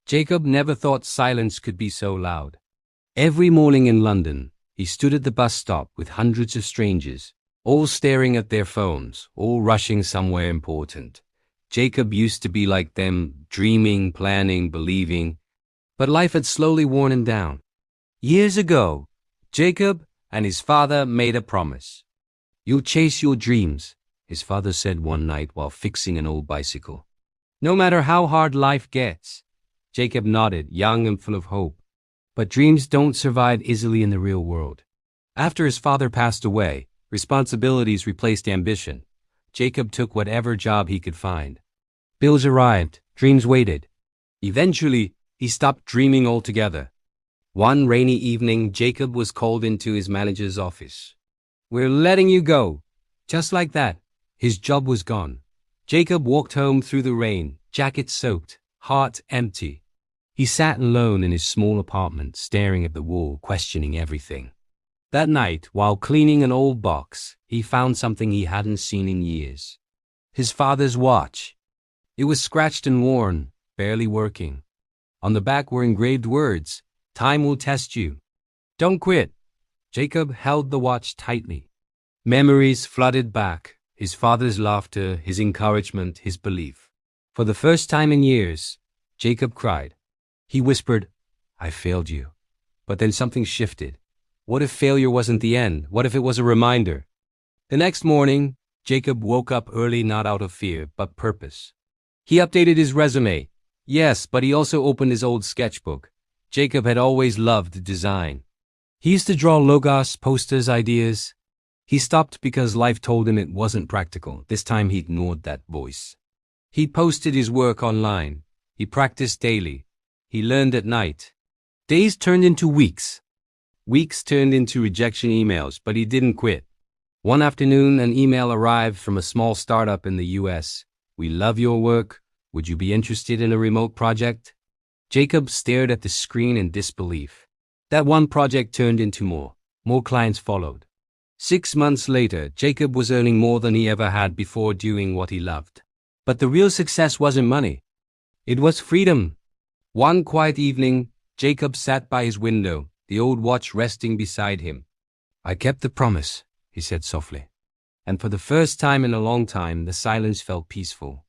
Jacob never thought silence could be so loud. Every morning in London, he stood at the bus stop with hundreds of strangers, all staring at their phones, all rushing somewhere important. Jacob used to be like them, dreaming, planning, believing, but life had slowly worn him down. Years ago, Jacob and his father made a promise. "You'll chase your dreams," his father said one night while fixing an old bicycle. "No matter how hard life gets." Jacob nodded, young and full of hope. But dreams don't survive easily in the real world. After his father passed away, responsibilities replaced ambition. Jacob took whatever job he could find. Bills arrived, dreams waited. Eventually, he stopped dreaming altogether. One rainy evening, Jacob was called into his manager's office. "We're letting you go." Just like that, his job was gone. Jacob walked home through the rain, jacket soaked, heart empty. He sat alone in his small apartment, staring at the wall, questioning everything. That night, while cleaning an old box, he found something he hadn't seen in years. His father's watch. It was scratched and worn, barely working. On the back were engraved words, "Time will test you. Don't quit." Jacob held the watch tightly. Memories flooded back, his father's laughter, his encouragement, his belief. For the first time in years, Jacob cried. He whispered, "I failed you." But then something shifted. What if failure wasn't the end? What if it was a reminder? The next morning, Jacob woke up early not out of fear, but purpose. He updated his resume. Yes, but he also opened his old sketchbook. Jacob had always loved design. He used to draw logos, posters, ideas. He stopped because life told him it wasn't practical. This time he ignored that voice. He posted his work online. He practiced daily. He learned at night. Days turned into weeks. Weeks turned into rejection emails, but he didn't quit. One afternoon, an email arrived from a small startup in the US. "We love your work. Would you be interested in a remote project?" Jacob stared at the screen in disbelief. That one project turned into more. More clients followed. 6 months later, Jacob was earning more than he ever had before doing what he loved. But the real success wasn't money. It was freedom. One quiet evening, Jacob sat by his window, the old watch resting beside him. "I kept the promise," he said softly. And for the first time in a long time, the silence felt peaceful.